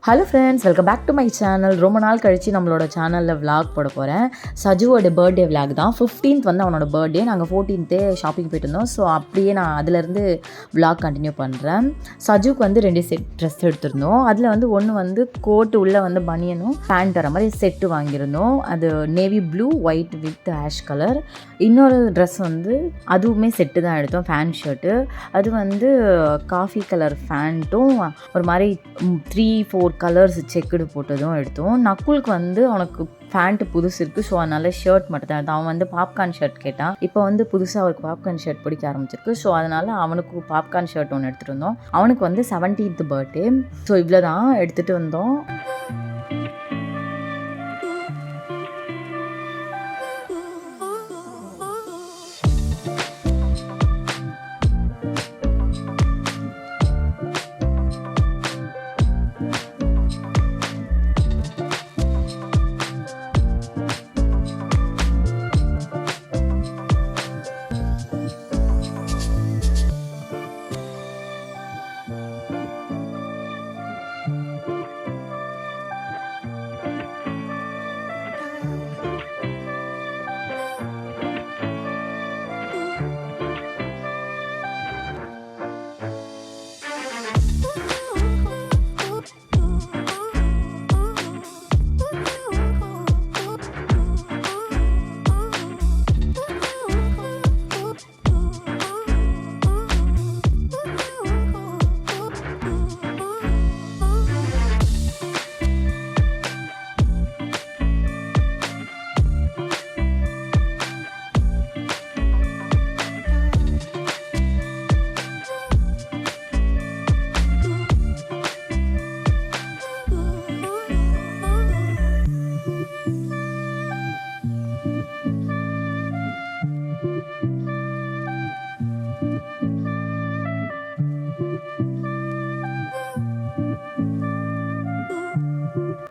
Hello friends, welcome back to my channel. ரொம்ப நாள் கழித்து நம்மளோட சேனலில் விளாக் போட போகிறேன். சஜுவோட பர்த்டே விளாக் தான். 15th வந்து அவனோட பர்த்டே. நாங்கள் 14th ஷாப்பிங் போயிட்டு இருந்தோம். ஸோ அப்படியே நான் அதிலேருந்து விளாக் கண்டினியூ பண்ணுறேன். சஜுக்கு வந்து 2 செட் ட்ரெஸ் எடுத்திருந்தோம். அதில் வந்து ஒன்று வந்து கோட்டு உள்ளே வந்து பனியனும் பேண்ட் வர மாதிரி செட்டு வாங்கியிருந்தோம். அது navy blue white with ash colour. இன்னொரு ட்ரெஸ் வந்து அதுவுமே செட்டு தான் எடுத்தோம், ஃபேண்ட் ஷர்ட்டு. அது வந்து காஃபி கலர் ஃபேண்ட்டும் ஒரு மாதிரி 3-4 கலர்ஸ் செக்குடு போட்டதும் எடுத்தோம். நக்குலுக்கு வந்து அவனுக்கு ஃபேண்ட்டு புதுசு இருக்குது. ஸோ அதனால் ஷர்ட் மட்டும் தான் எடுத்தான். அவன் வந்து பாப்கார்ன் ஷர்ட் கேட்டான். இப்போ வந்து புதுசாக அவருக்கு பாப்கார்ன் ஷர்ட் பிடிக்க ஆரம்பிச்சிருக்கு. ஸோ அதனால் அவனுக்கு பாப்கார்ன் ஷர்ட் ஒன்று எடுத்துகிட்டு வந்தோம். அவனுக்கு வந்து 17th பர்த்டே. ஸோ இவ்வளோ தான் எடுத்துகிட்டு வந்தோம்.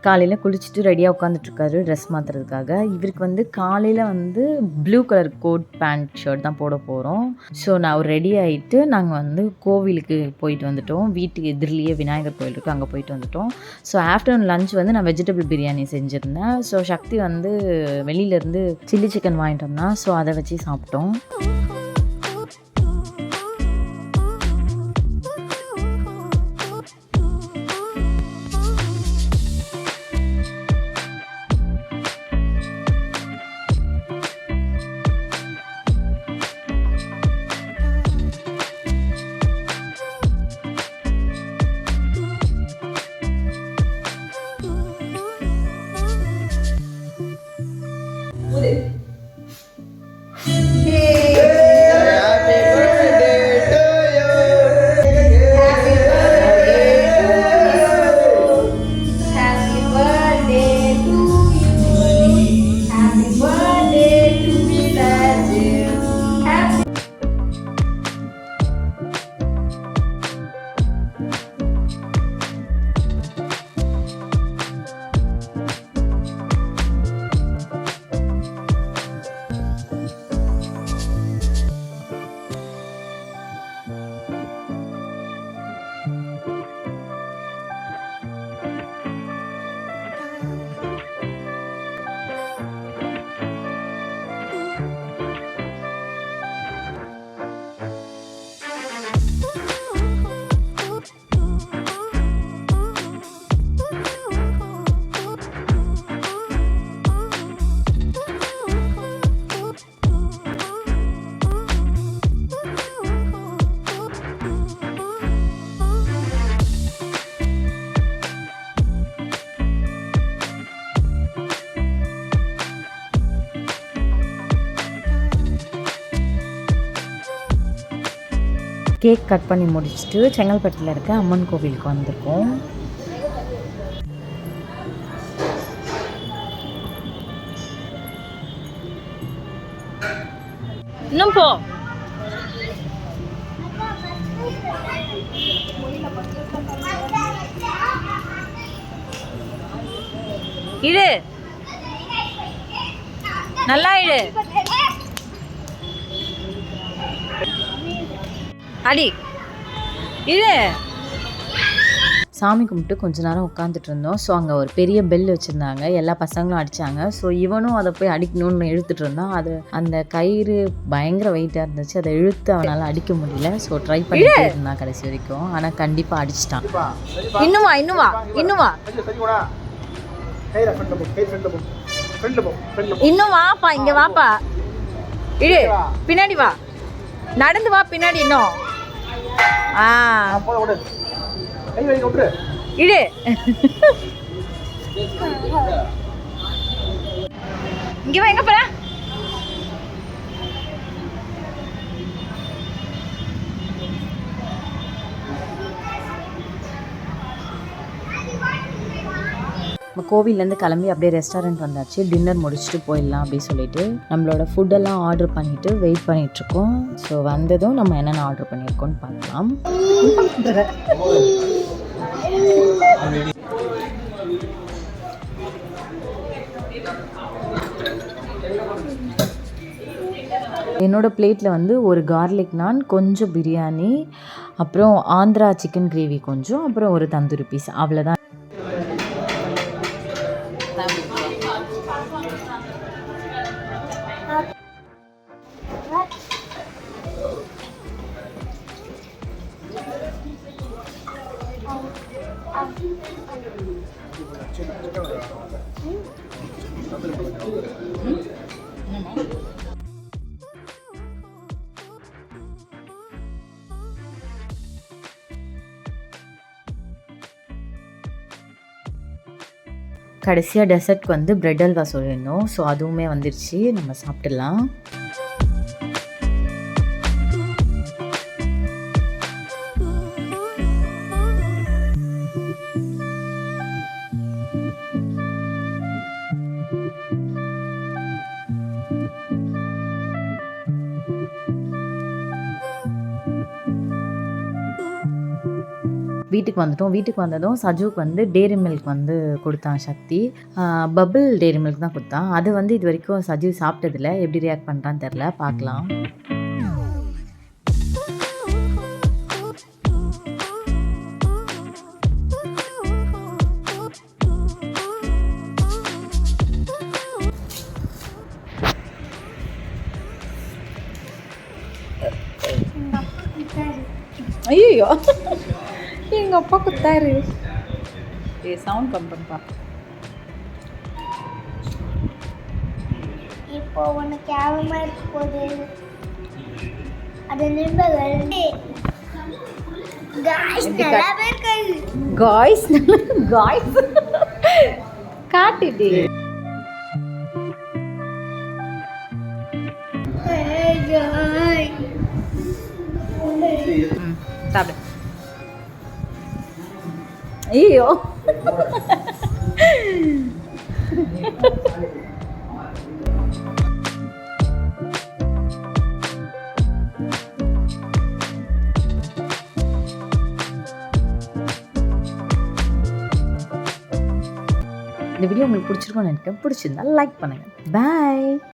காலையில் குளிச்சுட்டு ரெடியாக உட்காந்துட்ருக்காரு ட்ரெஸ் மாற்றுறதுக்காக. இவருக்கு வந்து காலையில் வந்து blue colour coat pant shirt தான் போட போகிறோம். ஸோ நான் ஒரு ரெடி ஆகிட்டு நாங்கள் வந்து கோவிலுக்கு போயிட்டு வந்துட்டோம். வீட்டுக்கு எதிரிலேயே விநாயகர் கோயில் இருக்குது, அங்கே போயிட்டு வந்துட்டோம். ஸோ ஆஃப்டர்நூன் லஞ்ச் வந்து நான் வெஜிடபிள் பிரியாணி செஞ்சுருந்தேன். ஸோ சக்தி வந்து வெளியிலேருந்து சில்லி சிக்கன் வாங்கிட்டு வந்தான். ஸோ அதை வச்சு சாப்பிட்டோம். கேக் கட் பண்ணி முடிச்சுட்டு செங்கல்பட்டில் இருக்க அம்மன் கோவிலுக்கு வந்திருக்கோம். இன்னும் போ. இடு, நல்லா இடு. அடி இது சாமி கும்பிட்டு கொஞ்ச நேரம் உட்காந்துட்டு இருந்தோம். ஸோ அங்கே ஒரு பெரிய பெல் வச்சுருந்தாங்க, எல்லா பசங்களும் அடித்தாங்க. ஸோ இவனும் அதை போய் அடிக்கணும்னு இழுத்துட்டு இருந்தான். அது அந்த கயிறு பயங்கர வெயிட்டாக இருந்துச்சு, அதை இழுத்து அவனால் அடிக்க முடியல. ஸோ ட்ரை பண்ணிட்டு இருந்தான் கடைசி வரைக்கும். ஆனால் கண்டிப்பாக அடிச்சிட்டான். இன்னும் வாப்பா, இங்க வாப்பா, இடு பின்னாடி வா, நடந்து வா பின்னாடி இன்னும். இடு இங்க வா, எங்க போற? நம்ம கோவிலேருந்து கிளம்பி அப்படியே ரெஸ்டாரண்ட் வந்தாச்சு. டின்னர் முடிச்சுட்டு போயிடலாம் அப்படின்னு சொல்லிட்டு நம்மளோட ஃபுட்டெல்லாம் ஆர்டர் பண்ணிவிட்டு வெயிட் பண்ணிகிட்ருக்கோம். ஸோ வந்ததும் நம்ம என்னென்ன ஆர்டர் பண்ணியிருக்கோன்னு பார்க்கலாம். என்னோடய பிளேட்டில் வந்து ஒரு கார்லிக் நான், கொஞ்சம் பிரியாணி, அப்புறம் ஆந்திரா சிக்கன் கிரேவி கொஞ்சம், அப்புறம் ஒரு தந்தூரி பீஸ், அவ்வளோதான். கடைசியாக டெசர்ட்க்கு வந்து பிரெட் அல்வா சொல்லியிருந்தோம். ஸோ அதுவுமே வந்துடுச்சு, நம்ம சாப்பிட்டுடலாம். வீட்டுக்கு வந்ததும் சஜுவுக்கு வந்து டேரி மில்க் வந்து கொடுத்தான் சக்தி. பபிள் டேரி மில்க் தான் கொடுத்தான். அது வந்து இது வரைக்கும் சஜு சாப்பிட்டதில்ல, எப்படி ரியாக்ட் பண்ணுறான்னு தெரில, பார்க்கலாம். ஐயோ, எங்க அப்பா குத்தாரு. சவுண்ட் கம் பண்ணுப்பா. இப்போ உனக்கு கேவலமா இருக்க போது அது நிம்பர்கள் காய்ஸ் காய்ஸ் காட்டுடி. சாப்பிடு. ஐயோ, இந்த வீடியோ உங்களுக்கு பிடிச்சிருக்கும்னு நினைக்கிறேன். பிடிச்சிருந்தா லைக் பண்ணுங்கள். பாய்.